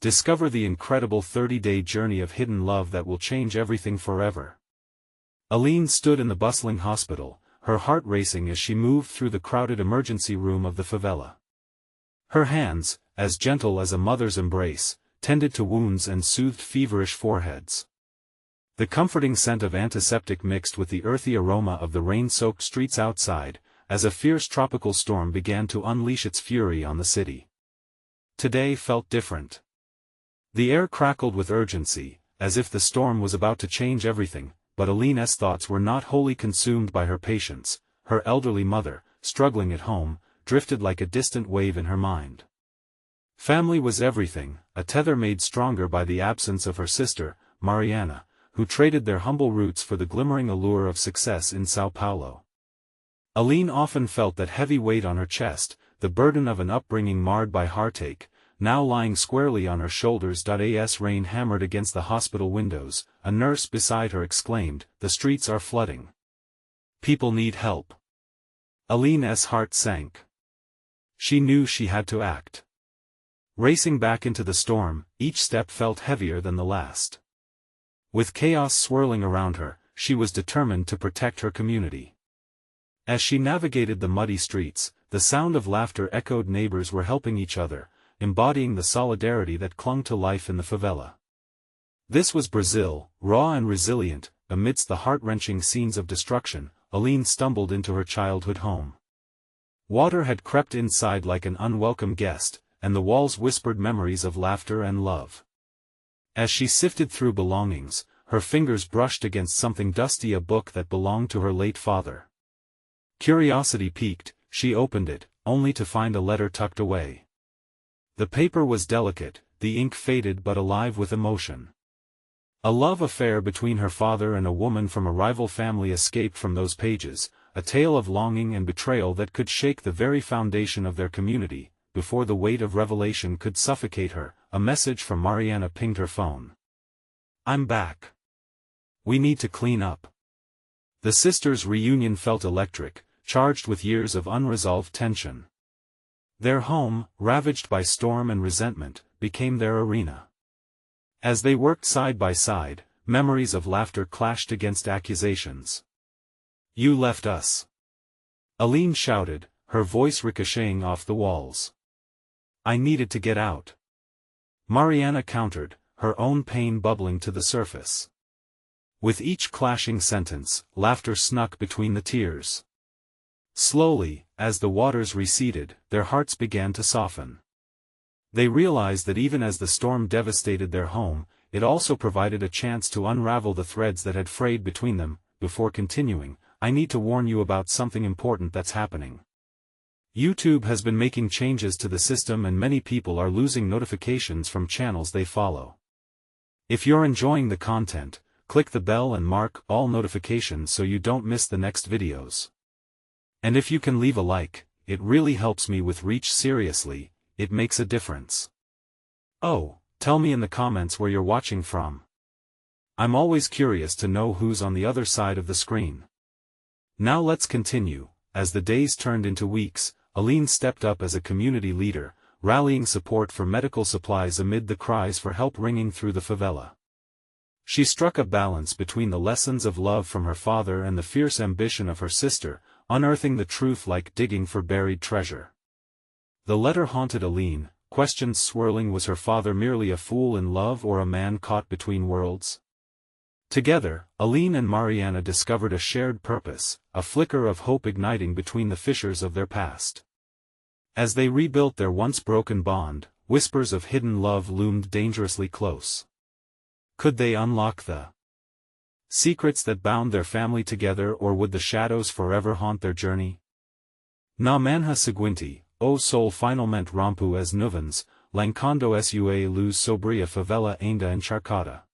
Discover the incredible 30-day journey of hidden love that will change everything forever. Aline stood in the bustling hospital, her heart racing as she moved through the crowded emergency room of the favela. Her hands, as gentle as a mother's embrace, tended to wounds and soothed feverish foreheads. The comforting scent of antiseptic mixed with the earthy aroma of the rain-soaked streets outside, as a fierce tropical storm began to unleash its fury on the city. Today felt different. The air crackled with urgency, as if the storm was about to change everything, but Aline's thoughts were not wholly consumed by her patients. Her elderly mother, struggling at home, drifted like a distant wave in her mind. Family was everything, a tether made stronger by the absence of her sister, Mariana, who traded their humble roots for the glimmering allure of success in São Paulo. Aline often felt that heavy weight on her chest, the burden of an upbringing marred by heartache, now lying squarely on her shoulders. As rain hammered against the hospital windows, a nurse beside her exclaimed, "The streets are flooding. People need help." Aline's heart sank. She knew she had to act. Racing back into the storm, each step felt heavier than the last. With chaos swirling around her, she was determined to protect her community. As she navigated the muddy streets, the sound of laughter echoed. Neighbors were helping each other, embodying the solidarity that clung to life in the favela. This was Brazil, raw and resilient. Amidst the heart-wrenching scenes of destruction, Aline stumbled into her childhood home. Water had crept inside like an unwelcome guest, and the walls whispered memories of laughter and love. As she sifted through belongings, her fingers brushed against something dusty, a book that belonged to her late father. Curiosity piqued, she opened it, only to find a letter tucked away. The paper was delicate, the ink faded but alive with emotion. A love affair between her father and a woman from a rival family escaped from those pages, a tale of longing and betrayal that could shake the very foundation of their community. Before the weight of revelation could suffocate her, a message from Mariana pinged her phone. "I'm back. We need to clean up." The sisters' reunion felt electric, charged with years of unresolved tension. Their home, ravaged by storm and resentment, became their arena. As they worked side by side, memories of laughter clashed against accusations. "You left us," Aline shouted, her voice ricocheting off the walls. "I needed to get out," Mariana countered, her own pain bubbling to the surface. With each clashing sentence, laughter snuck between the tears. Slowly, as the waters receded, their hearts began to soften. They realized that even as the storm devastated their home, it also provided a chance to unravel the threads that had frayed between them. Before continuing, I need to warn you about something important that's happening. YouTube has been making changes to the system and many people are losing notifications from channels they follow. If you're enjoying the content, click the bell and mark all notifications so you don't miss the next videos. And if you can leave a like, it really helps me with reach. Seriously, it makes a difference. Oh, tell me in the comments where you're watching from. I'm always curious to know who's on the other side of the screen. Now let's continue. As the days turned into weeks, Aline stepped up as a community leader, rallying support for medical supplies amid the cries for help ringing through the favela. She struck a balance between the lessons of love from her father and the fierce ambition of her sister, unearthing the truth like digging for buried treasure. The letter haunted Aline, questions swirling: was her father merely a fool in love or a man caught between worlds? Together, Aline and Mariana discovered a shared purpose, a flicker of hope igniting between the fissures of their past. As they rebuilt their once broken bond, whispers of hidden love loomed dangerously close. Could they unlock the secrets that bound their family together, or would the shadows forever haunt their journey? Na manhã seguinte, o sol finalmente rompu as nuvens, lancando sua luz sobre a favela ainda encharcada.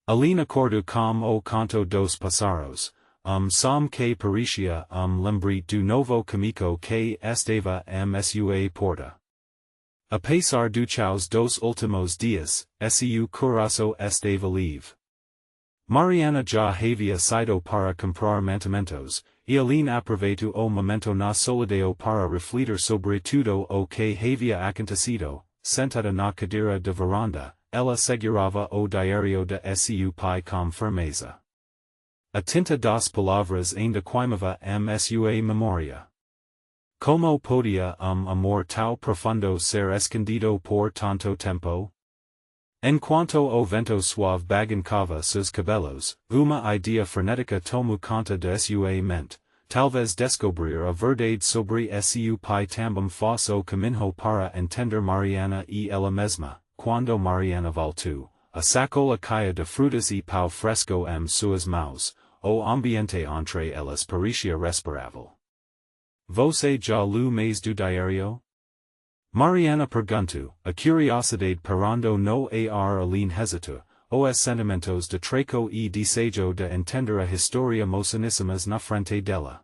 Aline acordou com o canto dos passaros, som que parecia lembre do novo caminho que estava sua porta. A pesar do caos dos últimos dias, seu coração estava livre. Mariana já havia saído para comprar mantimentos, e Aline aproveitou o momento na solidão para refletir sobre tudo o que havia acontecido. sentada na cadeira de varanda, ela segurava o diário de seu pai com firmeza. A tinta das palavras ainda queimava sua memória. Como podia amor tão profundo ser escondido por tanto tempo? Enquanto o vento suave baguncava seus cabelos, uma idea frenética tomou conta de sua mente, talvez descobrir a verdade sobre seu pai também fosse o caminho para entender Mariana e ela mesma. Quando Mariana voltou, a sacola caia de frutas e pão fresco suas mãos, o ambiente entre elas parecia respirável. Você já leu mais do diário? Mariana perguntou, a curiosidade parando no ar Aline hesitou, os sentimentos de treco e desejo de entender a história moçaníssimas na frente dela.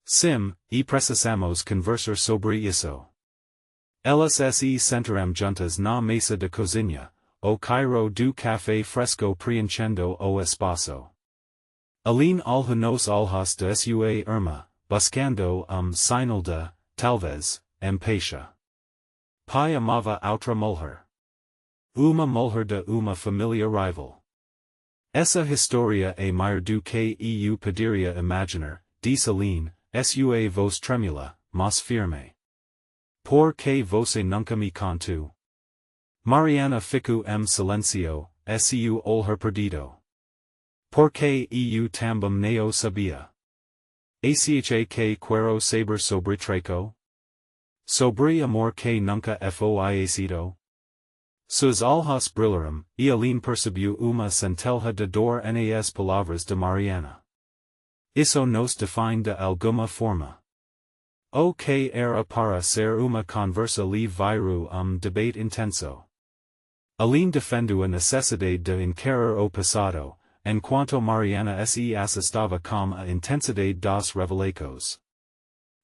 Sim, e precisamos conversar sobre isso. Elas se sentaram juntas na mesa de cozinha, o cairo do café fresco preenchendo o espaço. Aline olhou nos olhos de sua irmã, buscando sinal de, talvez, empatia. Pai amava outra mulher. Uma mulher de uma família rival. Essa história é maior do que eu poderia imaginar, disse Aline, sua voz tremula, mas firme. Por que você nunca me contou? Mariana ficou silencio, seu olhar perdido. Por que eu também não sabia? Acha que quero saber sobre treco? Sobre amor que nunca foi sido? Seus olhos brilharam, e Aline percebeu uma centelha de dor nas palavras de Mariana. Isso nos define de alguma forma. O que era para ser uma conversa livre virou debate intenso. Aline defendeu a necessidade de encarar o passado, enquanto Mariana se assustava com a intensidade dos revelecos.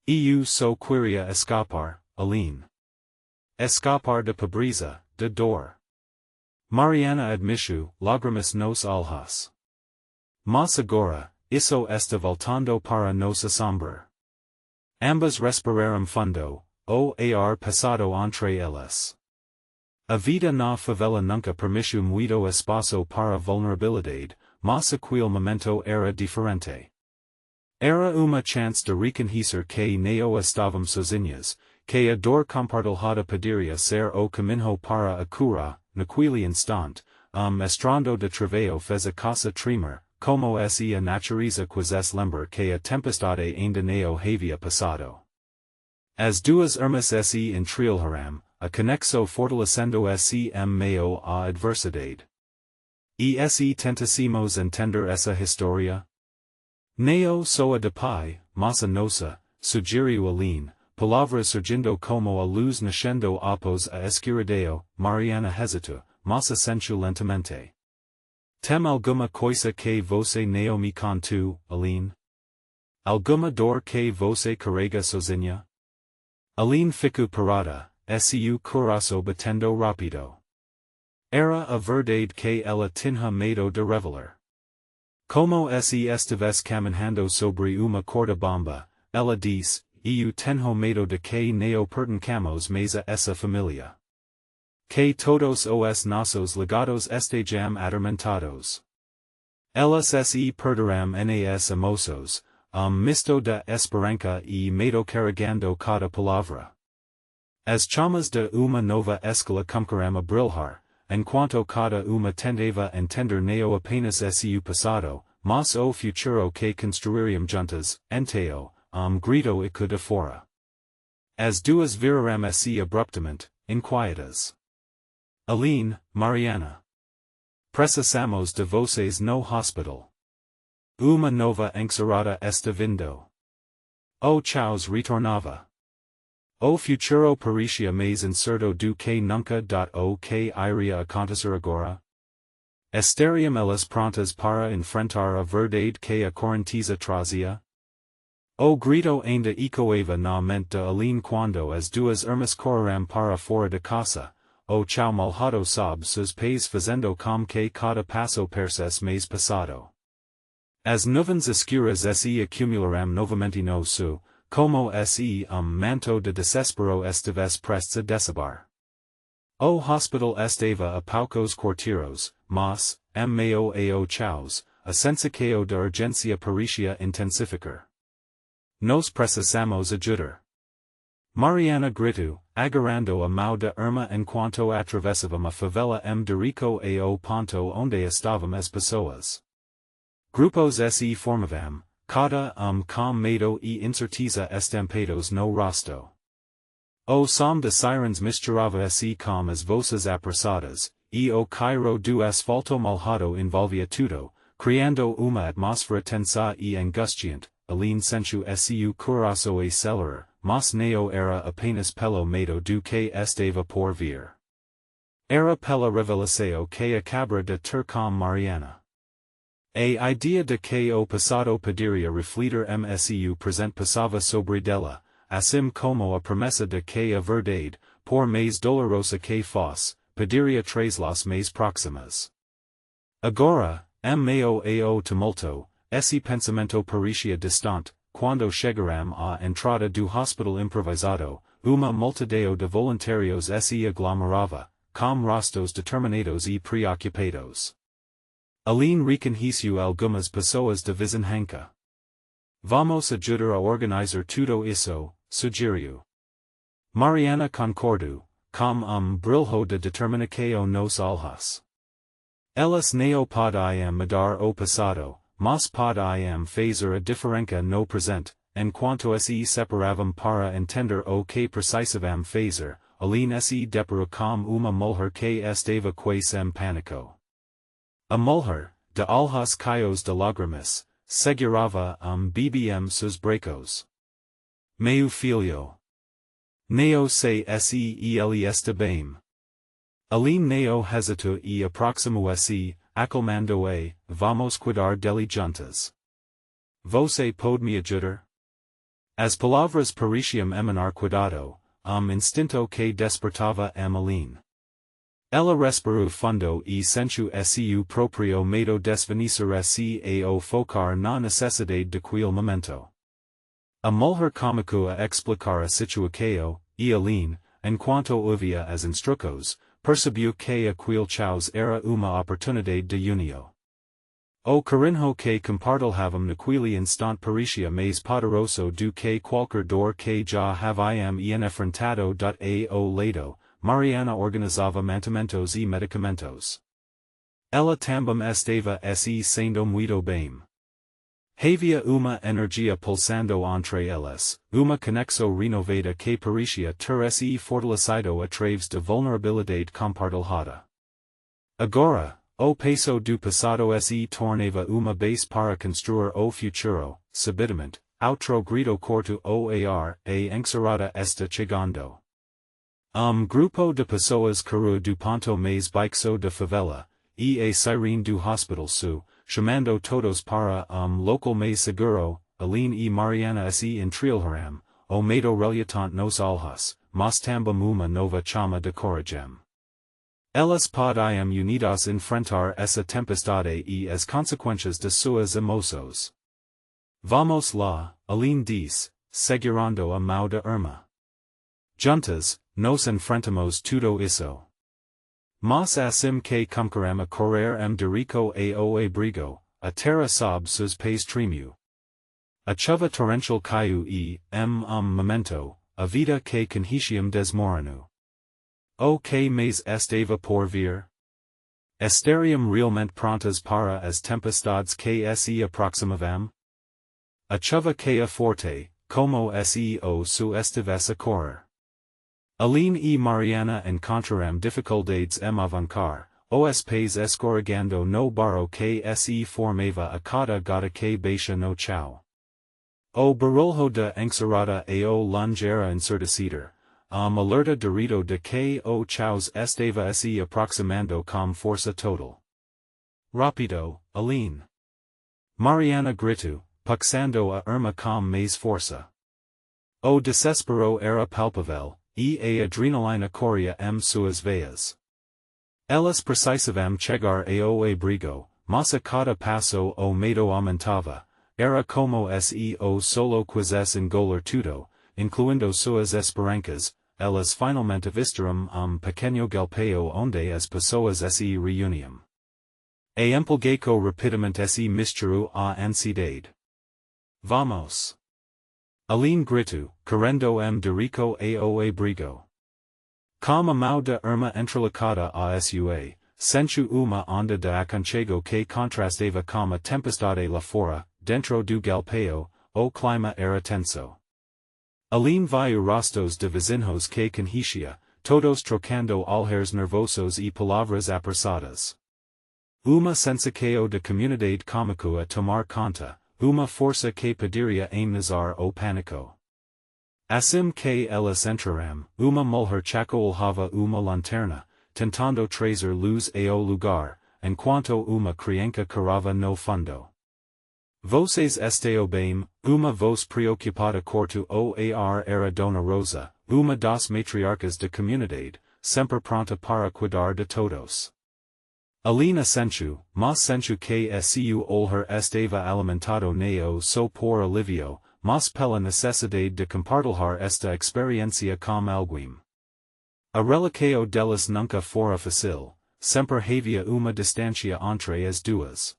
Eu só queria escapar, Aline. Escapar de pobreza, de dor. Mariana admitiu, lágrimas nos olhos. Mas agora, isso está voltando para nos assombrar. Ambas respiraram fundo, o ar passado entre elas. A vida na favela nunca permitiu muito espaço para vulnerabilidade, mas aquele momento era diferente. Era uma chance de reconhecer que não estávamos sozinhas, que a dor compartilhada poderia ser o caminho para a cura, naquele instante, estrando de trabalho fez a casa tremer, como se a natureza quisesse lembrar que a tempestade ainda não havia passado. As duas irmãs se entreolharam, a conexão fortalecendo se meio a adversidade. E se tentassemos entender essa história? Neo soa de pai, mas a nossa, sugeriu Aline, palavras surgindo como a luz nascendo após a escuridão. Mariana hesitou, mas assentiu lentamente. Tem alguma coisa que você não me contou, Aline? Alguma dor que você carrega sozinha? Aline ficou parada, seu coração batendo rápido. Era a verdade que ela tinha medo de revelar. Como se estivesse caminhando sobre uma corda bamba, ela disse, eu tenho medo de que não pertencamos mais a essa família. Que todos os nossos legados estejam atormentados. Elas se perderão nas emoções, misto de esperança e medo carregando cada palavra. As chamas de uma nova escola começaram a brilhar, enquanto cada uma tentava entender não apenas seu passado, mas o futuro que construiriam juntas, enteo, grito e de fora. As duas viraram se abruptamente, inquietas. Aline, Mariana. Precisamos de vocês no hospital. Uma nova enxerrada está vindo. O Chaos retornava. O futuro parecia mais incerto do que nunca. O que iria acontecer agora? Estariam elas prontas para enfrentar a verdade que a correnteza trazia? O grito ainda ecoava na mente de Aline quando as duas irmãs correram para fora de casa, o chão malhado sob seus pés fazendo com que cada passo parecesse mais passado. As nuvens escuras se acumularam novamente no sul, como se manto de desespero estivesse prestes a desabar. O hospital estava a poucos quartiros, mas, mao ao chaos, a sensicao de urgência parecia intensificar. Nos precisamos ajudar. Mariana gritou, agarrando a mão da irmã enquanto atravessavam a favela de Rico ao ponto onde estavam as pessoas. Grupos se formavam, cada com medo e incerteza estampados no rosto. O som de sirens misturava-se com as vozes apressadas, e o cairo do asfalto molhado envolvia tudo, criando uma atmosfera tensa e angustiante. Aline sentiu seu coração acelerar, mas não era apenas pelo medo do que estava por vir. Era pela revelação que acabara de ter com Mariana. A ideia de que o passado poderia refletir seu presente passava sobre dela, assim como a promessa de que a verdade, por mais dolorosa que fosse, poderia trazer-las mais próximas. Agora, meio ao tumulto, esse pensamento parecia distante, quando chegaram à entrada do hospital improvisado, uma multidão de voluntários se aglomerava, com rostos determinados e preocupados. Aline reconheceu algumas pessoas de vizinhança. Vamos ajudar a organizar tudo isso, sugeriu. Mariana concordou, com brilho de determinação nos olhos. Elas não podiam mudar o passado, mas podiam fazer a diferença no presente, enquanto se separavam para entender o que precisavam fazer. Aline se deparou com uma mulher que estava quase em pânico. A mulher, de olhos cheios de lágrimas, segurava bbm seus braços. Meu filho. Não sei se ele está bem. Aline não hesitou e aproximou-se, acalmando-a, vamos cuidar dele juntas. Você pode me ajudar? As palavras pareciam emanar cuidado, instinto que despertava Aline. Ela respirou fundo e sentiu seu próprio medo desvanecer-se ao focar na necessidade daquele momento. A mulher começou a explicar a situação, e Aline, enquanto ouvia as instruções, percebeu que aquele chaos era uma oportunidade de união. O carinho que compartilhavam naquele instante parecia mais poderoso do que qualquer dor que já haviam enfrentado. Ao lado, Mariana organizava mantimentos e medicamentos. Ela também estava se sendo muito bem. Havia uma energia pulsando entre elas, uma conexão renovada que parecia ter se fortalecido através da vulnerabilidade compartilhada. Agora, o peso do passado se tornava uma base para construir o futuro. Subitamente, outro grito corto o ar, a encerrada está chegando. Grupo de pessoas caiu do ponto mais baixo da favela, e a sirene do hospital chamando todos para local mais seguro. Aline e Mariana se entreolharam, o medo relatante nos olhos, mas também uma nova chama de coragem. Elas podiam unidas enfrentar essa tempestade e as consequências de suas emoções. Vamos lá, Aline disse, segurando a mão da irmã. Juntas, nos enfrentamos tudo isso. Mas assim que começaram a correr de Rico ao abrigo, a terra sob seus pés tremeu. A chuva torrencial caiu e, momento, a vida que conheciam desmoronou. O que mais estava por vir? Estariam realmente prontas para as tempestades que se aproximavam? A chuva caía forte, como se o estivesse a correr. Aline e Mariana encontraram dificuldades em avançar, os pés escorregando no barro que se formava a cada gota que baixa no chão. O barulho da encerrada ao longe era ensurdecedor, alerta derrido de que o chaos estava se aproximando com força total. Rápido, Aline. Mariana gritou, puxando a irmã com mais força. O desespero era palpável, e a adrenalina corria suas veias. Elas precisavam chegar ao abrigo, mas a cada passo o medo aumentava, era como se o solo quisesse engolir tudo, incluindo suas esperanças. elas finalmente vistaram pequeno galpeo onde as pessoas se reuniam. E empolguei-co rapidamente se misturar a ansiedade. Vamos! Aline gritou, querendo dirico ao abrigo. Com a mão de irmã entrelacada a sua, sentiu uma onda de aconchego que contrastava com a tempestade lá fora, dentro do galpeo, o clima era tenso. Aline viu rostos de vizinhos que conhecia, todos trocando olhares nervosos e palavras apressadas. Uma sensação de comunidade cômica a tomar conta, uma força que poderia amenizar o pânico. Assim que elas entraram, uma mulher chacoalhava uma lanterna, tentando trazer luz ao lugar, enquanto uma criança chorava no fundo. Vocês estão bem, uma voz preocupada cortou o ar era Dona Rosa, uma das matriarcas da comunidade, sempre pronta para cuidar de todos. Aline assentiu, mas sentiu que seu olhar estava alimentado neo so por alivio, mas pela necessidade de compartilhar esta experiência com alguém. A relação delas nunca fora fácil, sempre havia uma distância entre as duas.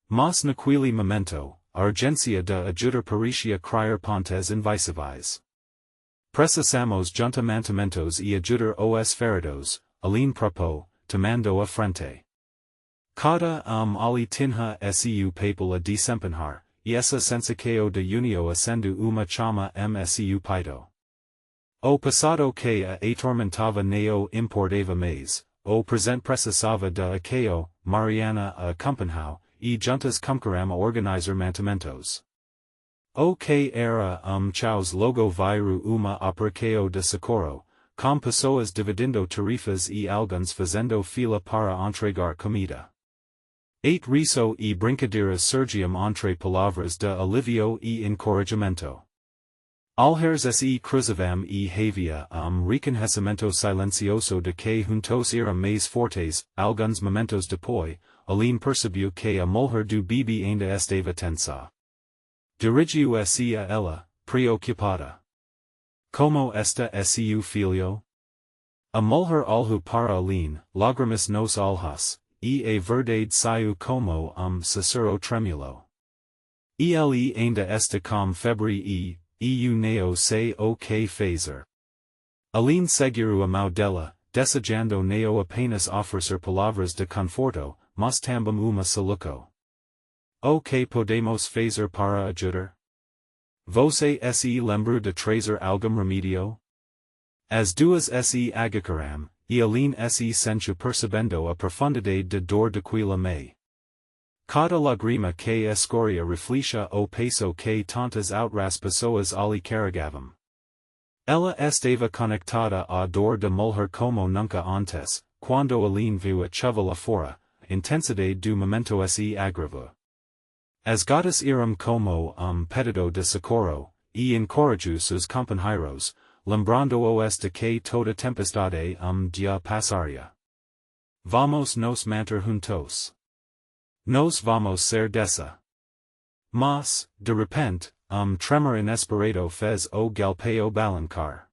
Mas naquele momento, a urgência de ajudar parecia criar pontes invisíveis. Precisamos juntar mantimentos e ajudar os feridos, Aline propôs, tomando a frente. Cada ali tinha seu papel a desempenhar, e essa sensação de união acendo uma chama seu peito. O passado que a atormentava não importava mais, o presente precisava de apoio, Mariana a acompanhou, e juntas começaram a organizar mantimentos. O que era chaos logo viru uma operação de socorro, com pessoas dividindo tarefas e alguns fazendo fila para entregar comida. Eight riso e brincadeiras surgiam entre palavras de alivio e encorajamento. Alheres se cruzavam e havia reconhecimento silencioso de que juntos eram mais fortes, alguns momentos depois, Aline percebeu que a mulher do bebê ainda estava tensa. Dirigiu-se a ela, preocupada. Como está seu filho? A mulher olhou para Aline, lágrimas nos olhos, e a verdade saiu como susurro trêmulo. Ele ainda está com febre e não sei o que fazer. Aline segurou a mão dela, desejando não apenas oferecer palavras de conforto, mas também uma solução. O que podemos fazer para ajudar? Você se lembra de trazer algum remédio? As duas se agacaram, e Aline se sentiu percebendo a profundidade de dor daquela mãe. Cada lágrima que escorria refletia o peso que tantas outras pessoas ali carregavam. Ela estava conectada à dor da mulher como nunca antes, quando Aline viu a chuva lá fora, a intensidade do momento se agravou. As gatas eram como pedido de socorro, e encorajou seus companheiros, lembrando-os de que toda tempestade dia passaria. Vamos nos manter juntos. Nos vamos ser dessa. Mas, de repente, tremor inesperado fez o galpeo balancar.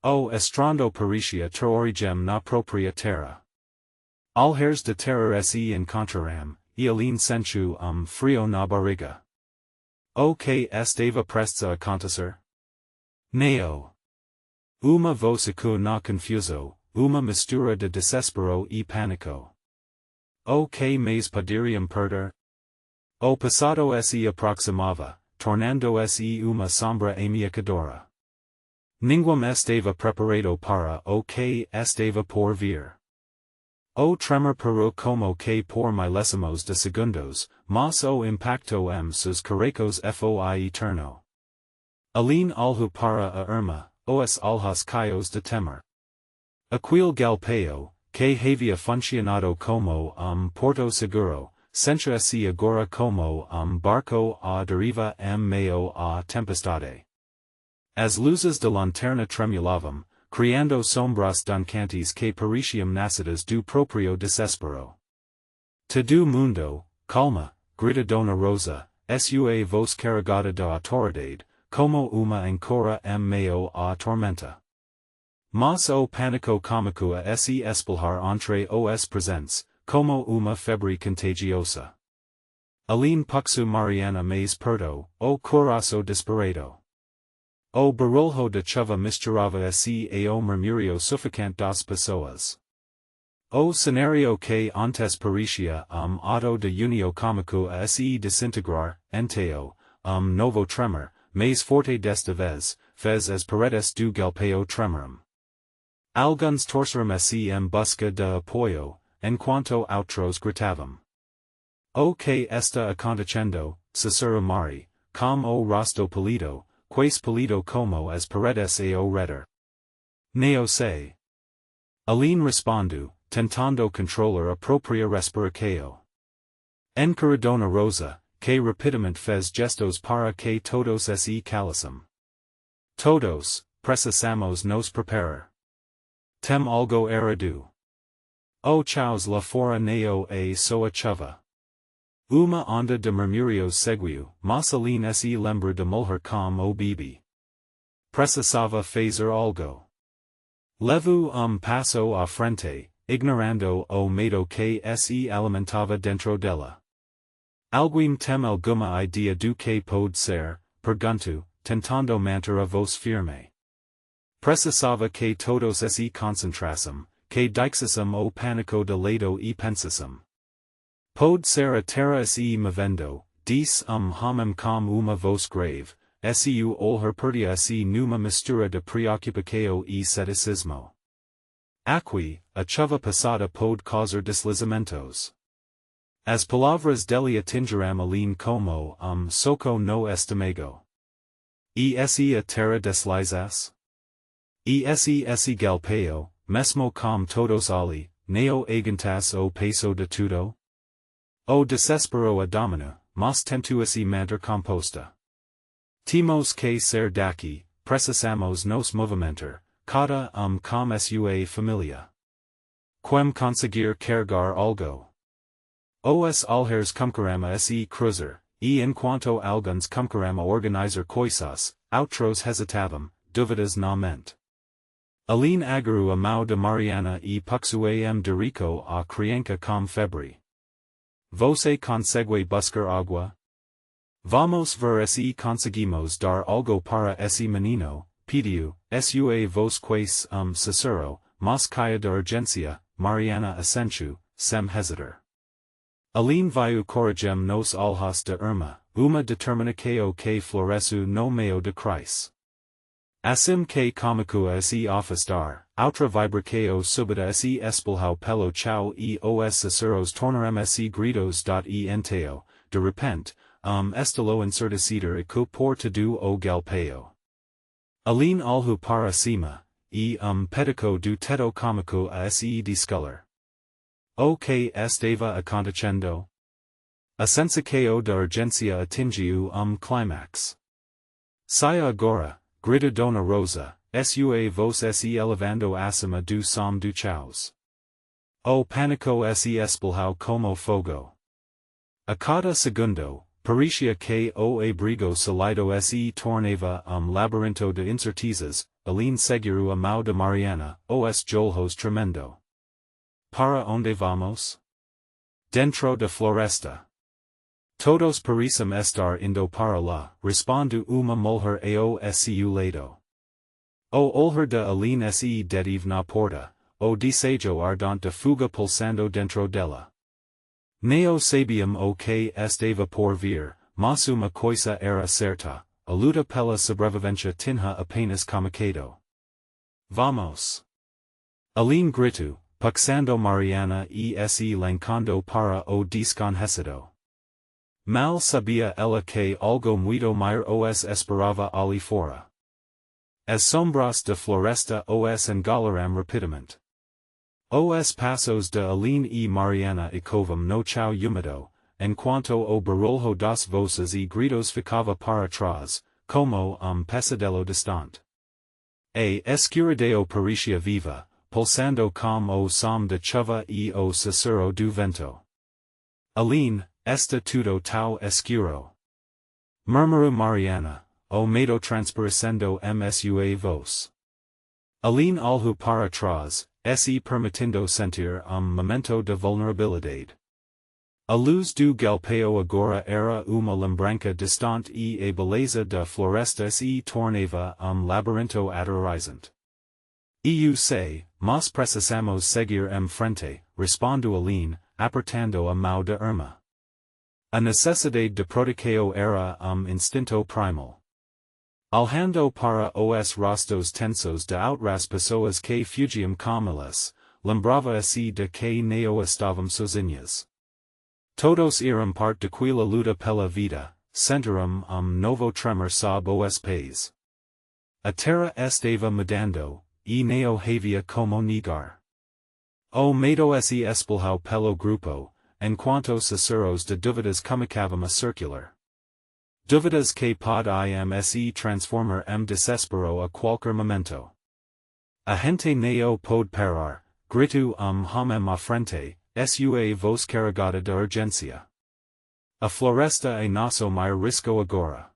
O estrando parecia ter origem na própria terra. Alheres de terror se encontraram, e Aline sentiu frio na barriga. O que estava prestes a acontecer? Neo. Uma voz ecoou na confuso, uma mistura de desespero e pânico. O que mais poderiam perder? O passado se aproximava, tornando-se uma sombra ameaçadora. Ninguém estava preparado para o que estava por vir. O tremor parou como que por milésimos de segundos, mas o impacto seus caracos foi eterno. Aline olhou para a irmã, os olhos cheios de temor. Aquele galpeo, que havia funcionado como porto seguro, sentia-se agora como barco à deriva meio à tempestade. As luzes de lanterna tremulavam, criando sombras dancantes que pareciam nascidas do próprio desespero. Todo mundo, calma, grita Dona Rosa, sua voz carregada de autoridade, como uma ancora meio à tormenta. Mas o panico comicua se espelhar entre os presentes, como uma febre contagiosa. Aline puxu Mariana mais perto, o coração disparado. O barulho de chuva misturava se ao murmurio sufocante das pessoas. O cenário que antes parecia auto de unio cômico a se desintegrar, enteo, novo tremor, mais forte desta vez, fez as paredes do galpão tremoram. Alguns torceram se busca de apoio, enquanto outros gritavam. O que está acontecendo, sussurra Mari, com o rosto pálido, quase pálido como as paredes ao redor. Neo sei. Aline respondu, tentando controlar a própria respiração. Encaradona Rosa, que rapidamente fez gestos para que todos se calassem. Todos, precisamos nos preparar. Tem algo errado. O chaos lá fora neo a soa chuva. Uma onda de murmúrios seguiu, mas Aline se lembra de mulher com o bebê. Precisava fazer algo. Levo passo à frente, ignorando o medo que se alimentava dentro dela. Alguém tem alguma idea do que pode ser, pergunto, tentando manter a voz firme. Precisava que todos se concentrassem, que deixassem o pânico de lado e pensassem. Pode ser a terra se movendo, disse homem com uma voz grave, su olhar perdia se numa mistura de preocupação e ceticismo. Aqui, a chuva passada pode causar deslizamentos. As palavras dele atingiram Aline como soco no estômago. Se a terra deslizas? Se galpão, mesmo com todos ali, neo aguentas o peso de tudo? O desespero a domina, mas tentua se manter composta. Temos que ser daqui, precisamos nos movimentar, cada com sua família. Quem conseguir carregar algo. Os alheres cumcarama se cruzar, e enquanto alguns cumcarama organizar coisas, outros hesitavam, dúvidas na mente. Aline agarrou a mão de Mariana e puxuam de rico a criança com febre. Você consegue buscar água? Vamos ver se conseguimos dar algo para esse menino, pediu, sua voz quase sussurro, mas caia de urgência, Mariana assentiu, sem hesitar. Aline viu coragem nos olhos de Irma, uma determinação que floresceu no meio de crise. Assim que comigo se afastar, outra vibração súbita se espelhou pelo chão e os sussurros tornaram se gritos e enteo, de repente, estalo ensurdecido e por do o galpão. Aline olhou para cima, e pedico do teto comigo a se descolor. O que estava acontecendo? A sensação de urgência atingiu climax. Saia agora, grita Dona Rosa, sua voz se elevando acima do som do chaos. O pânico se espelhou como fogo. A cada segundo, parecia que o abrigo salido se tornava labirinto de incertezas, Aline segurou a mão de Mariana, os olhos tremendo. Para onde vamos? Dentro da floresta. Todos parecem estar indo para lá, responde uma mulher ao seu lado. O olhar de Aline se detive na porta, o desejo ardente de fuga pulsando dentro dela. Neo sabiam o que estava por vir, mas uma coisa era certa, a luta pela sobrevivência tinha apenas começado. Vamos! Aline gritou, puxando Mariana e se lancando para o desconhecido. Mal sabia ela que algo muito maior os esperava ali fora. As sombras de floresta os engolaram rapidamente. Os passos de Aline e Mariana ecovam no chão úmido, enquanto o barulho das vozes e gritos ficava para trás, como pesadelo distante. A escuridão parecia viva, pulsando com o som de chuva e o sussurro do vento. Aline, está tudo tão escuro. Murmurou Mariana, o medo transparecendo sua voz. Aline alhu para tras, se permitindo sentir momento de vulnerabilidade. A luz do galpão agora era uma lembrança distante e a beleza da floresta se tornava labirinto aterrorizante. Eu sei, mas precisamos seguir em frente, respondo Aline, apertando a mão da irmã. A necessidade de proteção era instinto primal. Alhando para os rostos tensos de outras pessoas que fugiam com elas, lembrava-se de que não estavam sozinhas. Todos eram parte daquela luta pela vida, sentiram novo tremor sob os pés. A terra estava mudando, e não havia como negar. O medo se espalhou pelo grupo, enquanto susurros de dúvidas começavam a circular. Dúvidas que podem se transformar em desespero a qualquer momento. A gente não pode parar, grito homem à frente, sua voz carregada de urgência. A floresta é nosso maior risco agora.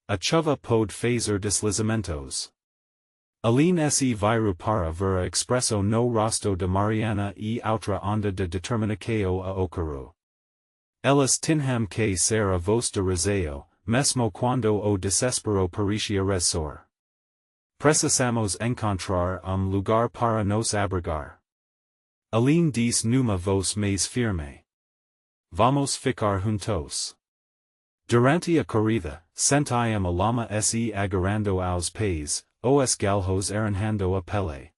A chuva pode fazer deslizamentos. Aline se viru para ver a expresso no rosto de Mariana e outra onda de determinação a ocorrer. Elas tinham que ser a voz de receio, mesmo quando o desespero parecia resor. Precisamos encontrar lugar para nos abrigar. Aline disse numa voz mais firme. Vamos ficar juntos. Durante a corrida, sentiam a lama se agarrando aos pés, os galhos arranhando a pele.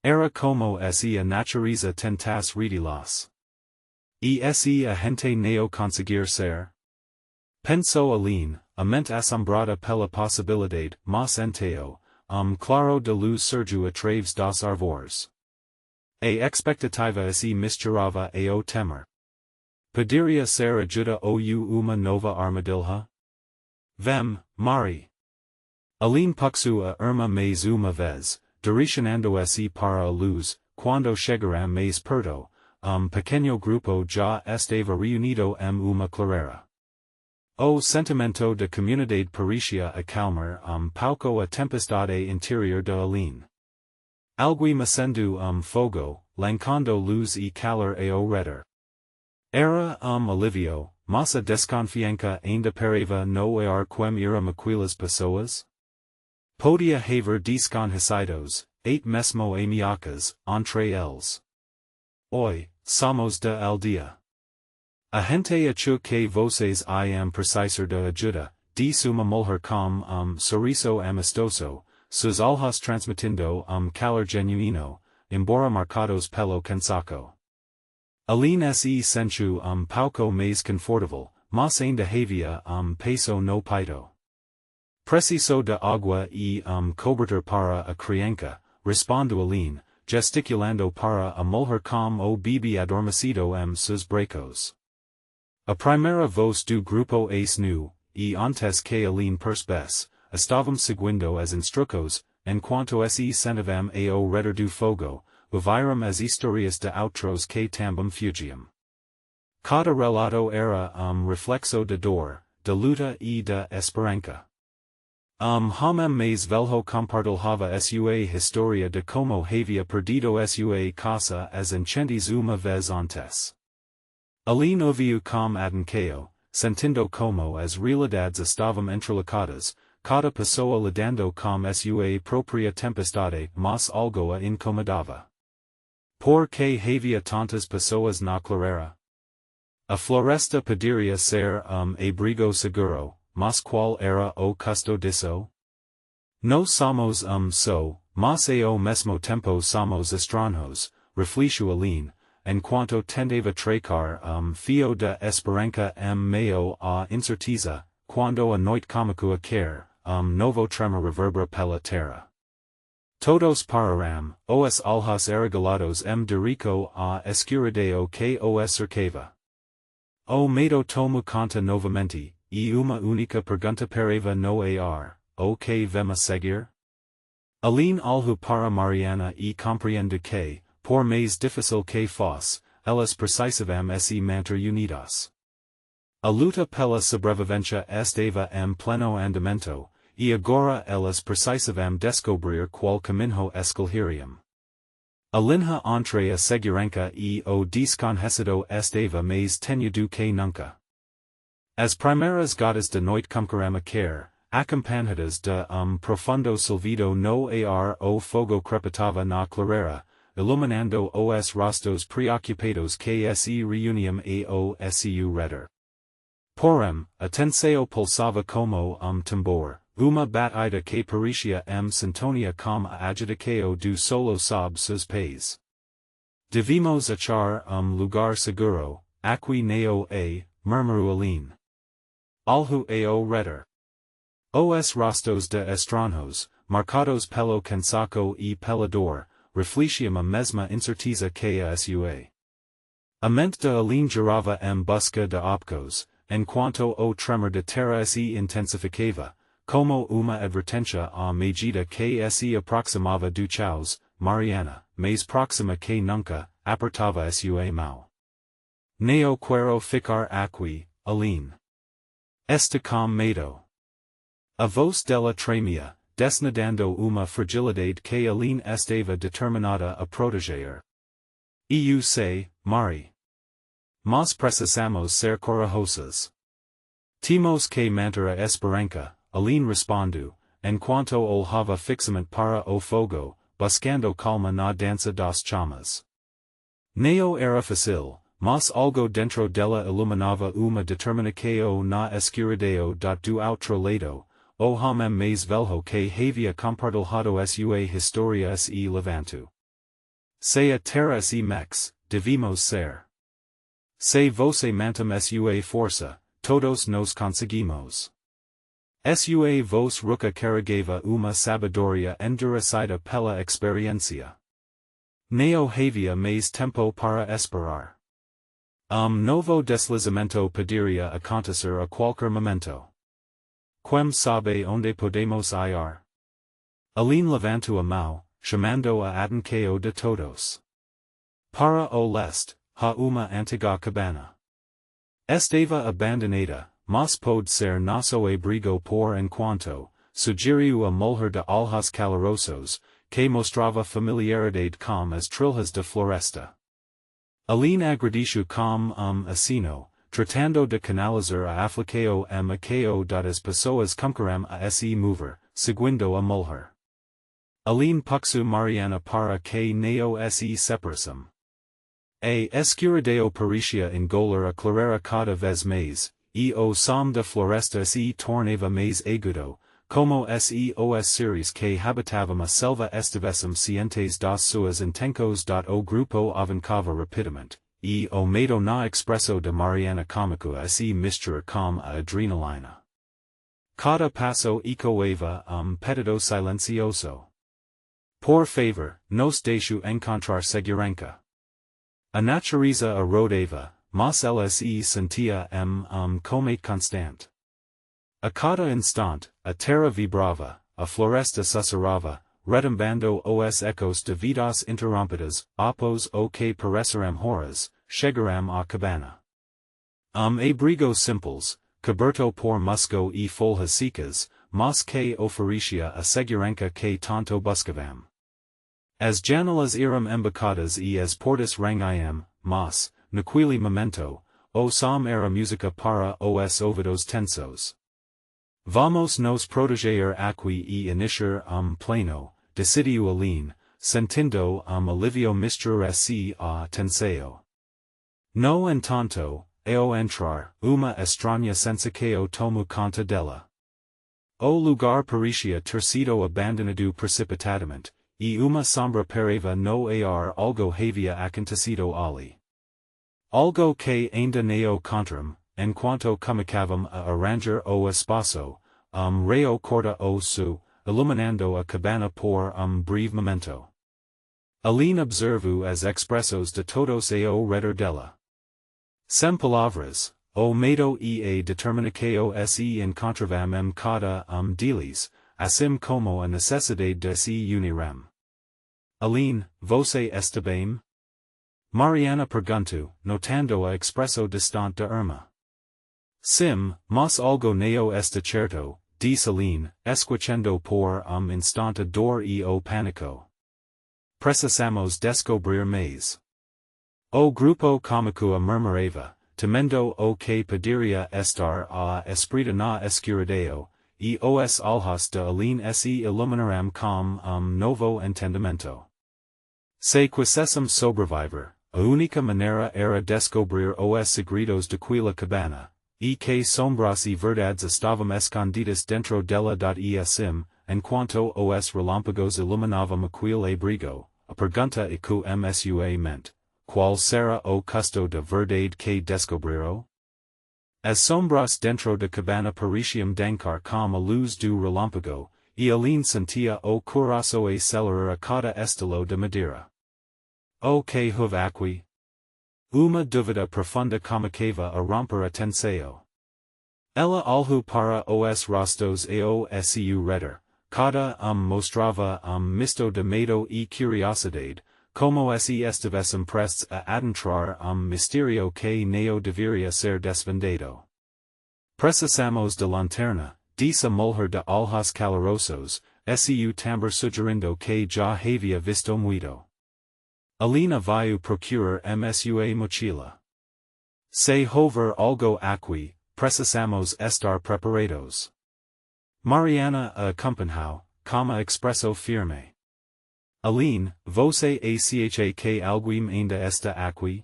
Era como se a natureza tentasse retirá-los. E se a gente não conseguir ser? Pensou Aline, a mente assombrada pela possibilidade, mas então, claro de luz surgiu atrás dos árvores. A expectativa se misturava ao temor. Poderia ser ajuda ou uma nova armadilha? Vem, Mari. Aline puxou a irmã mais uma vez, direcionando-se para a luz, quando chegaram mais perto, pequeno grupo já estava reunido em uma clareira. O sentimento de comunidade parecia acalmar pouco a tempestade interior de Aline. Alguimacendo fogo, lancando luz e calor ao redor. Era alivio, mas a desconfiança ainda parava no ar quem eram aquelas pessoas? Podia haver desconhecidos, mesmo amiacas, entre eles. Oi, somos da aldeia. A gente achou que vocês iam precisar de ajuda, disse uma mulher com sorriso amistoso, seus olhos transmitindo calor genuíno, embora marcados pelo cansaço. Aline se sentiu pouco mais confortável, mas ainda havia peso no peito. Preciso de água e cobertor para a criança, respondeu Aline, gesticulando para a mulher com o bebê adormecido em seus braços. A primeira voz do grupo nu, e antes que Aline percebesse, estavam seguindo as instruções, enquanto se sentavam ao redor do fogo, ouviram as histórias de outros que também fugiam. Cada relato era reflexo de dor, de luta e de esperança. Homem mais velho compartilhava sua história de como havia perdido sua casa as enchentes uma vez antes. Aline ouviu com atenção, sentindo como as realidades estavam entrelaçadas, cada pessoa lidando com sua própria tempestade, mas algo a incomodava. Por que havia tantas pessoas na clareira? A floresta poderia ser abrigo seguro, mas qual era o custo disso? Não somos mas ao mesmo tempo somos estranhos, refletiu Aline, enquanto tentava traçar fio de esperança em meio à incerteza, quando a noite começou a cair, novo tremor reverbera pela terra. Todos pararam, os olhos arregalados dirico à escuridão que os cercava. O medo tomou conta novamente, e uma única pergunta parava no ar, o que vamos seguir? Aline olhou para Mariana e compreende que, por mais difícil que fosse, elas precisavam se manter unidas. A luta pela sobrevivência estava em pleno andamento, e agora elas precisam descobrir qual caminho escolheriam. Alinha entre a segurança e o desconhecido estava mais tenho do que nunca. As primeiras gotas de noite começaram a cair, acompanhadas de profundo silvido no ar o fogo crepitava na clareira, iluminando os rostos preocupados que se reuniam a o seu redor. Porém, a tensão pulsava como tambor, uma batida que parecia sintonia com a agitação do solo sob seus pés. Devemos achar lugar seguro, aqui neo a, murmurou Aline. Alhu ao redor. Os rostos de estranhos, marcados pelo cansaco e pela dor, refletiam a mesma incerteza que a sua. A mente de Aline girava busca de opcos, enquanto o tremor de terra se intensificava, como uma advertência à medida que se aproximava do caos. Mariana, mais próxima que nunca, apertava sua mão. Neo quero ficar aqui, Aline. Está com medo. A voz dela tremia, desnudando uma fragilidade que Aline estava determinada a proteger. Eu sei, Mari. Mas precisamos ser corajosas. Temos que manter a esperança, Aline respondeu, enquanto olhava fixamente para o fogo, buscando calma na dança das chamas. Neo era fácil, mas algo dentro dela iluminava uma determinação na escuridão do outro lado, o homem mais velho que havia compartilhado sua história e levanto. Se a terra se mexe, devemos ser. Se você mantém sua força, todos nos conseguimos. Sua voz rouca carregava uma sabedoria endurecida pela experiência. Neo havia mais tempo para esperar. Novo deslizamento poderia acontecer a qualquer momento. Quem sabe onde podemos ir? Aline levantou a mão, chamando a atenção de todos. Para o leste, há uma antiga cabana. Estava abandonada, mas pode ser nosso abrigo por enquanto, sugeriu a mulher de olhos calorosos, que mostrava familiaridade com as trilhas da floresta. Aline agradeceu com aceno, tratando de canalizar a aflicao das pessoas começaram a se mover, seguindo a mulher. Aline puxou Mariana para que neo se separassem. A escuridão parecia engolir a clareira cada vez mais, e o som da floresta se tornava mais agudo, como se os seres que habitavam a selva estivessem cientes das suas intenções. O grupo avançava rapidamente, e o medo na expresso de Mariana começou a se misturar com a adrenalina. Cada passo ecoava pedido silencioso. Por favor, nos deixe encontrar segurança. A natureza a rodeava, mas ela se sentia combate constante. A cada instante, a terra vibrava, a floresta sussurrava, retumbando os ecos de vidas interrompidas, após o que pareceram horas, chegaram à cabana. Abrigo simples, coberto por musgo e folhas secas, mas que oferecia a segurança que tanto buscavam. As janelas eram embacadas e as portas rangiam, mas, naquele momento, o som era música para os ouvidos tensos. Vamos nos proteger aqui e iniciar pleno, decidiu Aline, sentindo alívio misturar-se a tensão. No entanto, ao entrar, uma estranha sensação tomou conta dela. O lugar parecia ter sido abandonado precipitadamente, e uma sombra pairava no ar. Algo havia acontecido ali. Algo que ainda não encontramos, enquanto começavam a arranjar o espaço, raio corta o sul, iluminando a cabana por breve momento. Aline observou as expressos de todos ao redor dela. Sem palavras, o medo e a determinação se encontravam cada deles, assim como a necessidade de se unirem. Aline, você está bem? Mariana perguntou, notando a expresso distante de Irma. Sim, mas algo não está certo, dice Aline, esquicendo por instante dor e o panico. Precisamos descobrir mais. O grupo comico a murmurava, temendo o que poderia estar a esprita na escuridão, e os olhos de Aline se iluminaram com novo entendimento. Se quisessem sobreviver, a única maneira era descobrir os segredos daquela cabana, e que sombras e verdades estavam escondidas dentro dela. Enquanto os relâmpagos iluminavam aquele abrigo, a pergunta e que msua mente, qual será o custo da verdade que descobriram? As sombras dentro da cabana pareciam dançar com a luz do relâmpago, e Aline sentia o coração acelerar a cada estalo de madeira. O que houve aqui? Uma dúvida profunda começava a romper a tensão. Ela olhou para os rostos e o seu redor, cada mostrava misto de medo e curiosidade, como se estivessem prestes a adentrar mistério que não deveria ser desvendado. Precisamos de lanterna, disse a mulher de olhos calorosos, seu tambor sugerindo que já havia visto muito. Aline vai procurar sua mochila. Se houver algo aqui, precisamos estar preparados. Mariana a acompanhou, como expresso firme. Aline, você acha que alguém ainda está aqui?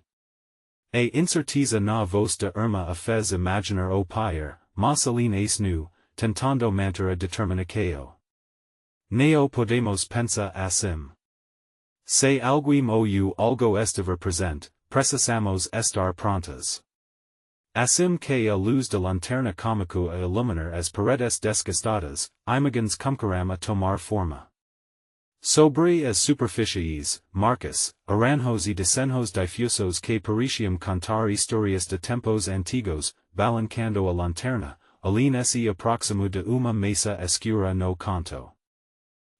A incerteza na voz de Irma a fez imaginar o pior, mas Aline nu, tentando manter a determinação. Não podemos pensar assim. Se alguém ou algo estiver presente, precisamos estar prontas. Assim que a luz de lanterna começou a iluminar as paredes desgastadas, imagens começaram a tomar forma. Sobre as superfícies, marcas, arranjos e desenhos difusos que pareciam contar histórias de tempos antigos, balancando a lanterna, Aline se aproximou de uma mesa escura no canto.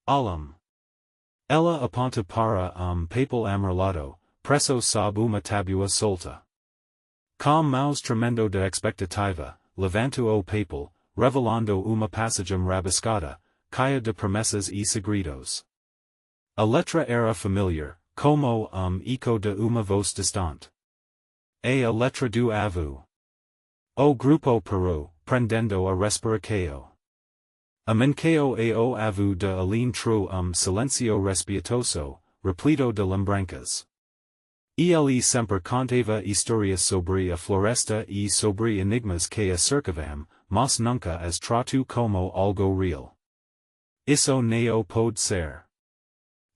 Olhem! Ela aponta para papel amarelado, preso sob uma tábua solta. Com mãos tremendo de expectativa, levanto o papel, revelando uma passagem rabiscada, cheia de promessas e segredos. A letra era familiar, como eco de uma voz distante. A letra do avô. O grupo parou, prendendo a respiração. A manqueo o avô de Aline tro silencio respiratoso, repleto de lembranças. Ele sempre contava histórias sobre a floresta e sobre enigmas que a cercavam, mas nunca as tratou como algo real. Isso não pode ser.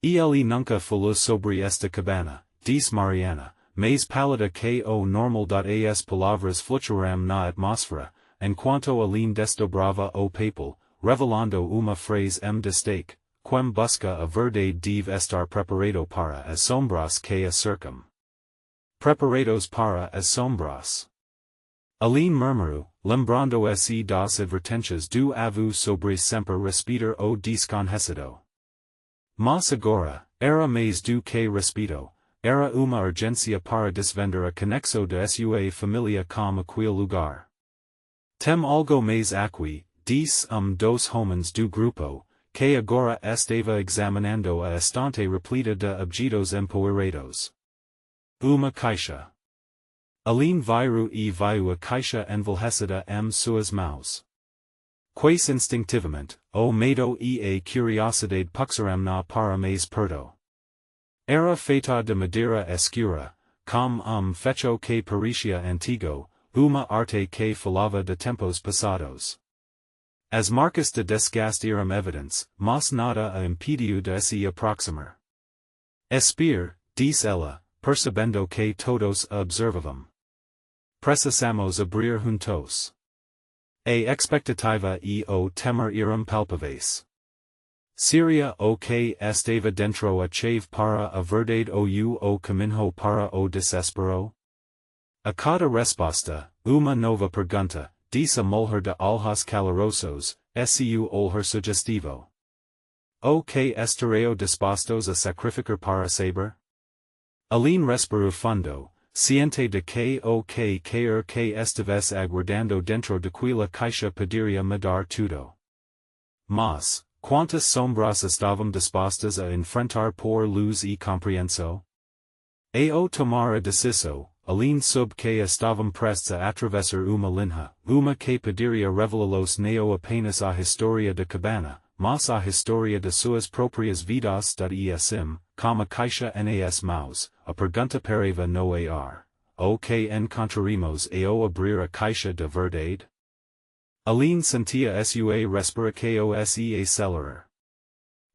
Ele nunca falou sobre esta cabana, disse Mariana, mas pálida que o normal. As palavras flutuaram na atmosfera, enquanto Aline desdobrava o papel, revelando uma frase destaque, quem busca a verdade deve estar preparado para as sombras que a cercam. Preparados para as sombras. Aline murmurou, lembrando-se das advertências do avô sobre sempre respirar o desconhecido. Mas agora, era mais do que respeito, era uma urgência para desvendar a conexão de sua família com aquele lugar. Tem algo mais aqui, disse dos homens do grupo, que agora estava examinando a estante repleta de objetos empoeirados. Uma caixa. Aline viu a caixa envelhecida suas mãos. Quase instinctivamente, o medo e a curiosidade puxaram na para mais perto. Era feita de madeira escura, com fecho que parecia antigo, uma arte que falava de tempos passados. As marcas de desgaste eram evidentes, mas nada a impediu de se aproximar. Espere, disse ela, percebendo que todos a observavam. Precisamos abrir juntos. A expectativa e o temor eram palpáveis. Seria o que estava dentro a chave para a verdade ou o caminho para o desespero? A cada resposta, uma nova pergunta, disse a mulher de olhos calorosos, seu olhar sugestivo. O que estarão dispostos a sacrificar para saber? Aline respirou fundo, ciente de que o que quer que estivesse aguardando dentro daquela caixa poderia mudar tudo. mas, quantas sombras estavam dispostas a enfrentar por luz e comprehenso? Ao tomar a decisão, Aline soube que estavam prestes a atravessar uma linha, uma que poderia revelar-los não apenas a história da cabana, mas a história de suas próprias vidas. E assim, como a caixa nas mãos, a pergunta parava no ar: o que encontraremos ao abrir a caixa de verdade? Aline sentia sua respiração se acelerar.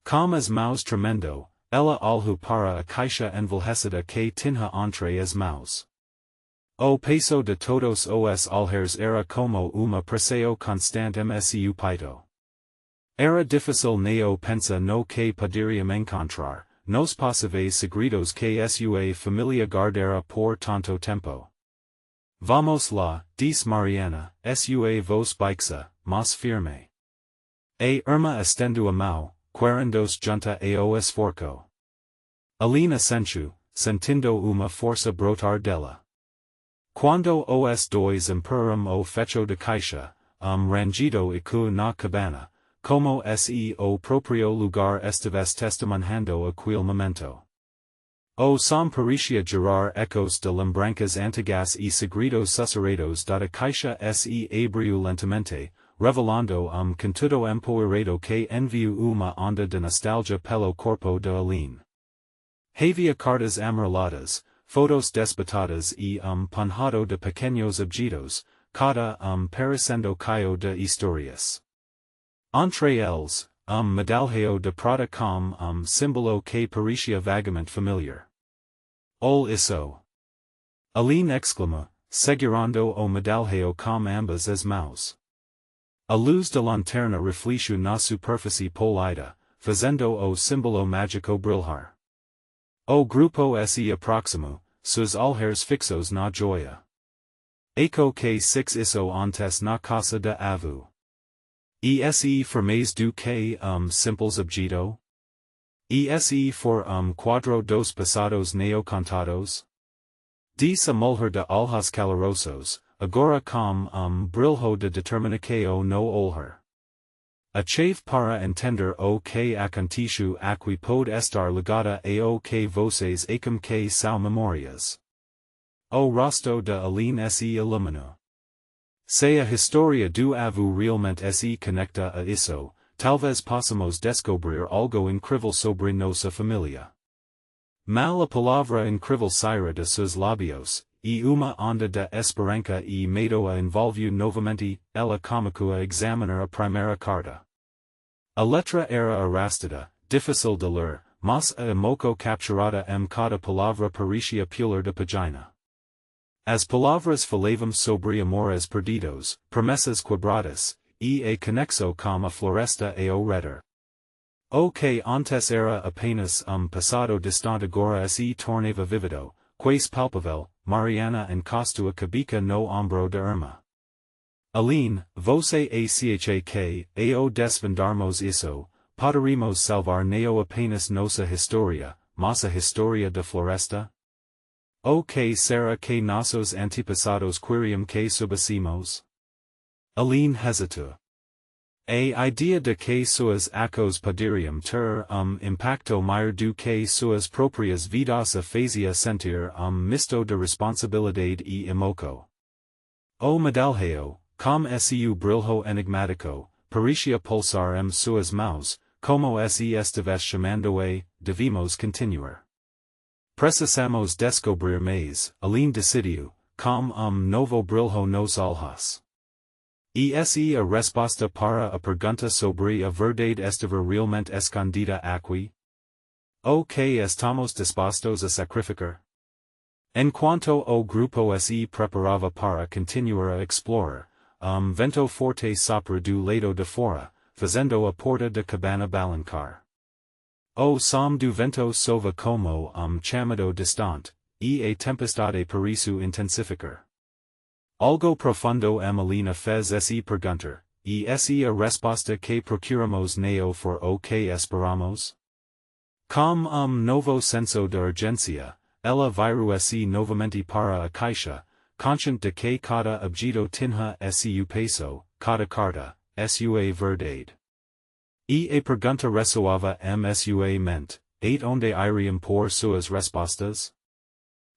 Com as mãos tremendo, ela olhou para a caixa envelhecida que tinha entre as mãos. O peso de todos os olhares era como uma pressão constante msu peito. Era difícil não pensar no que poderiam encontrar, nos possíveis segredos que sua família guardara por tanto tempo. Vamos lá, disse Mariana, sua voz baixa, mas firme. A irmã estendeu a mão, querendo-se junta ao esforço. Aline assentiu, sentindo uma força brotar dela. Quando os dois empuram o fecho da caixa, rangido ecoou na cabana, como se o próprio lugar estivesse testemunhando aquele momento. O som parecia gerar ecos de lembranças antigas e segredos sussurrados da caixa se abriu lentamente, revelando contudo empoeirado que enviou uma onda de nostalgia pelo corpo de Aline. Havia cartas amareladas, fotos desbotadas e punhado de pequenos objetos, cada parecendo caio de histórias. Entre eles, medalhão de prata com símbolo que parecia vagamente familiar. Ol isso! Aline exclamou, segurando o medalhão com ambas as mãos. A luz da lanterna refletiu na superfície polida, fazendo o símbolo mágico brilhar. O grupo se aproximou, seus olhares fixos na joia. Eco que six isso antes na casa de avu. E formais do que simples objeto? E for quadro dos passados neocontados? Diz a mulher de olhos calorosos, agora com brilho de determinação no olhar. A chave para entender o que aconteceu aqui pode estar ligada ao que vocês acham que são memórias. O rosto de Aline se iluminou. Se a história do avu realmente se conecta a isso, talvez possamos descobrir algo incrível sobre nossa família. Mal a palavra incrível saíra de seus lábios, e uma onda de esperança e medo a envolveu novamente, ela começou a examinar a primeira carta. A letra era arrastada, difícil de ler, mas a emoco capturada cada palavra parecia pular de página. As palavras falavam sobre amores perdidos, promessas quebradas, e a conexão com a floresta ao redor. O que antes era apenas passado distante agora se tornava vívido, quase palpável. Mariana encostou a cabeça no ombro da irmã. Aline, você acha que, ao desvendarmos isso, poderíamos salvar não apenas nossa história, mas a história da floresta? O que será que nossos antepassados queriam que soubéssemos? Aline hesitou. A ideia de que suas acos poderiam ter impacto maior do que suas próprias vidas a fazia sentir misto de responsabilidade e emoco. O medalhão, com seu brilho enigmático, parecia pulsar suas mãos, como se estivesse chamando devemos continuar. Precisamos descobrir mais, Aline decidiu, com novo brilho nos olhos. E a resposta para a pergunta sobre a verdade estava realmente escondida aqui? O que estamos dispostos a sacrificar? Enquanto o grupo se preparava para continuar a explorar, vento forte sopra do lado de fora, fazendo a porta da cabana balançar. O som do vento soava como chamado distante, e a tempestade pareceu intensificar. Algo profundo Aline fez se perguntar, e se a resposta que procuramos não for o que esperamos? Com novo senso de urgência, ela virou se novamente para a caixa, consciente de que cada objeto tinha seu peso, cada carta, sua verdade. A pergunta ressoava msua mente, onde iriam por suas respostas?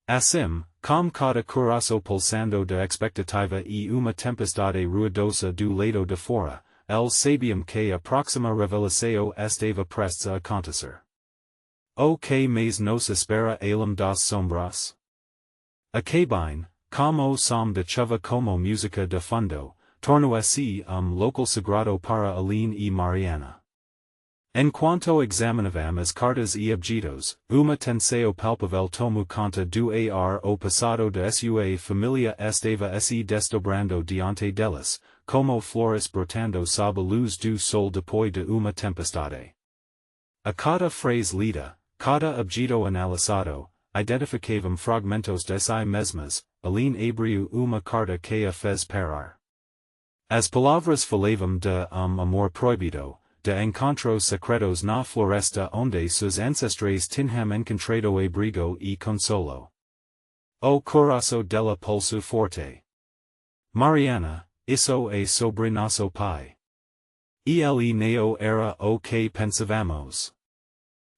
Assim, com cada coração pulsando de expectativa uma tempestade ruidosa do lado de fora, eles sabiam que a próxima revelação estava prestes a acontecer. O que mais nos espera além das sombras? Acabem, como som de chuva como música de fundo, tornou-se local sagrado para Aline e Mariana. Enquanto examinavam as cartas e objetos, uma tensão palpável tomou conta do ar o passado de sua família estava se desdobrando diante delas, como flores brotando sob a luz do sol depois de uma tempestade. A cada frase lida, cada objeto analisado, identificavam fragmentos de si mesmas, Aline abriu uma carta que a fez parar. As palavras falavam de amor proibido, de encontros secretos na floresta onde seus ancestrais tinham encontrado abrigo e consolo. O coração dela pulso forte. Mariana, isso é sobre nosso pai. Ele não era o que pensávamos.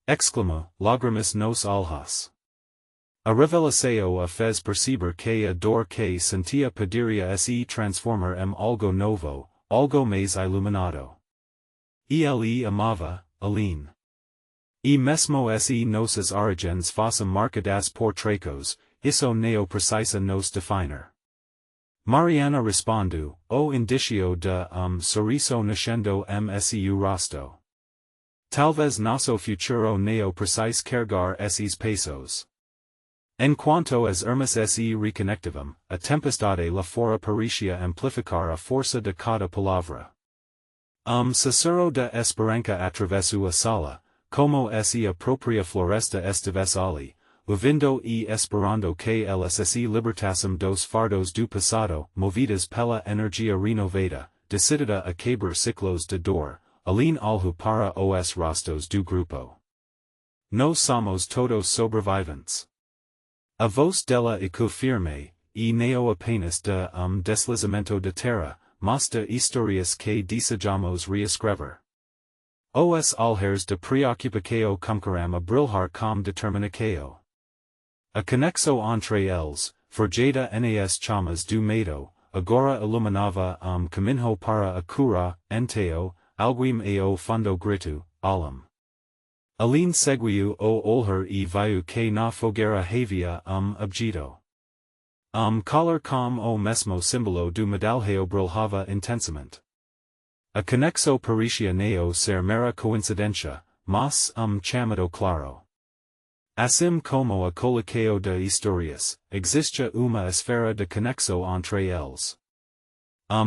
Exclamou, lágrimas nos olhos. A revelação a fez perceber que a dor que sentia poderia se transformar em algo novo, algo mais iluminado. Ele amava, Aline. E mesmo se nossas origens fossem marcadas por tracos, isso não precisa nos definir. Mariana respondeu, o indicio de sorriso nascendo msu rosto. Talvez nosso futuro não precise carregar esses pesos. Enquanto as irmãs se reconectavam, a tempestade lá fora parecia amplificar a força de cada palavra. Sussurro de esperança atravessou a sala, como se a própria floresta estivesse ali, ouvindo e esperando que elas se libertassem dos fardos do passado, movidas pela energia renovada, decidida a quebrar ciclos de dor, Aline olhou para os rostos do grupo. Nós somos todos sobreviventes. A voz dela ecoou firme, e não apenas de deslizamento de terra, mas de histórias que desejamos reescrever. Os olhares de preocupação começaram a brilhar com determinação. A conexão entre eles, forjada nas chamas do medo, agora iluminava caminho para a cura, então, alguém ao fundo gritou, Alam. Aline seguiu o olhar e viu que na fogueira havia objeto. Color com o mesmo símbolo do medalhão brilhava intensamente. A conexão parecia não ser mera coincidência, mas chamado claro. Assim como a colocao de histórias, existe uma esfera de conexão entre eles.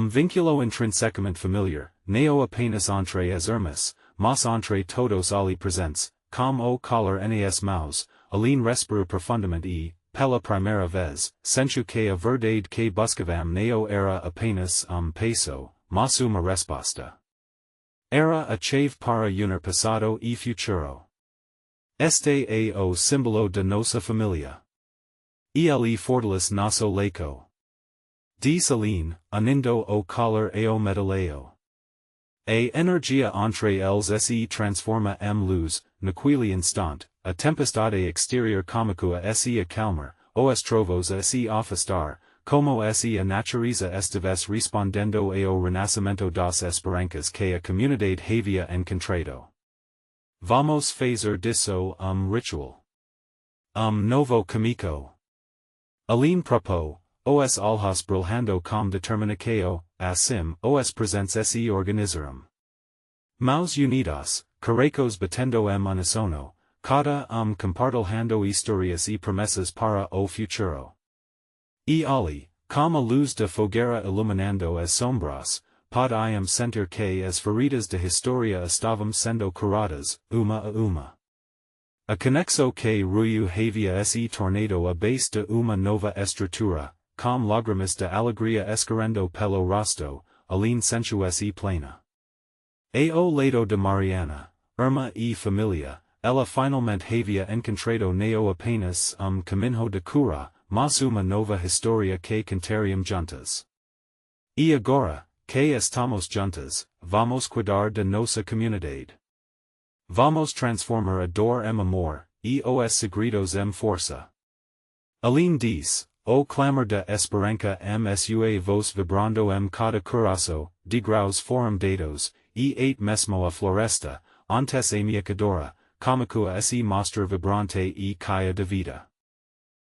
Vínculo intrinsecamente familiar, não apenas entre as irmãs, mas entre todos ali presentes, como o color nas mãos, Aline respirou profundamente e, pela primeira vez, sentiu que a verdade que buscavam não era apenas peso, mas uma resposta. Era a chave para unir passado e futuro. Este é o símbolo de nossa família. Ele fortalece nosso leco. Diz Aline, unindo o color ao medalhão. A energia entre eles se transforma em luz, naquele instante, a tempestade exterior começou a se acalmar, os trovos a se afastar, como se a natureza estivesse respondendo ao renascimento das esperanças que a comunidade havia encontrado. Vamos fazer disso ritual. Novo caminho. Aline propôs, os olhos brilhando com determinação, assim, os presentes se organizaram. Mãos unidas, caracos batendo em unísono, cada compartilhando histórias e promessas para o futuro. E ali, como a luz da fogueira iluminando as sombras, podíamos sentir que as feridas de história estavam sendo curadas, uma a uma. A conexão que Rio havia se tornado a base de uma nova estrutura, com lágrimas de alegria escorrendo pelo rosto, Aline sentiu-se plena. Ao lado de Mariana, irmã e família, ela finalmente havia encontrado não apenas caminho de cura, mas uma nova história que contariam juntas. E agora, que estamos juntas, vamos cuidar de nossa comunidade. Vamos transformar a dor em amor, e os segredos em força. Aline diz, o clamor de esperança sua voz vibrando cada coração, de graus foram dados, e ate mesmo a floresta, antes ameaçadora, como se mostra vibrante e caia de vida.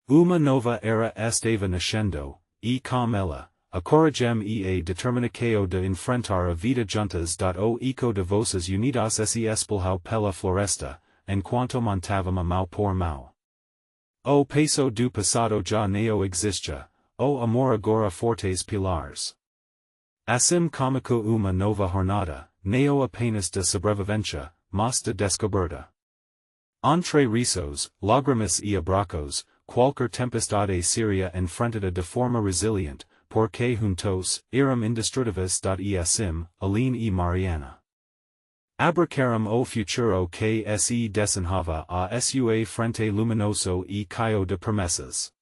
Uma nova era estava nascendo, e com ela, a coragem e a determinação de enfrentar a vida juntas. O eco de voces unidas se espelhou pela floresta, enquanto montavam a mão por mão. O peso do passado já não existe, o amor agora fortes pilares. Assim como uma nova jornada, não apenas de sobrevivência, mas de descoberta. Entre risos, lágrimas e abracos, qualquer tempestade seria enfrentada de forma resiliente, porque juntos, eram indestrutíveis. E assim, Aline e Mariana abraçaram o futuro que se desenhava a sua frente luminoso e caio de promessas.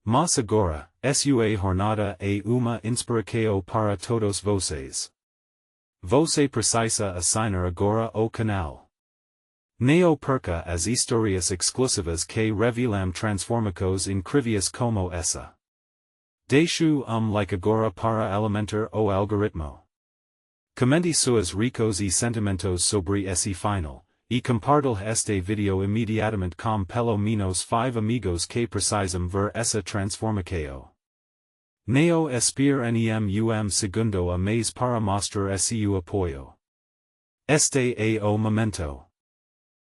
Mas agora, sua jornada é uma inspiração para todos vocês. Você precisa assinar agora o canal. Não perca as histórias exclusivas que revelam transformações incríveis como essa. Deixe like agora para alimentar o algoritmo. Comente suas ricos e sentimentos sobre esse final, e compartilhe este video imediatamente com pelo menos 5 amigos que precisam ver essa transformação. Não espere nem segundo a mais para mostrar seu apoio. Este é o momento.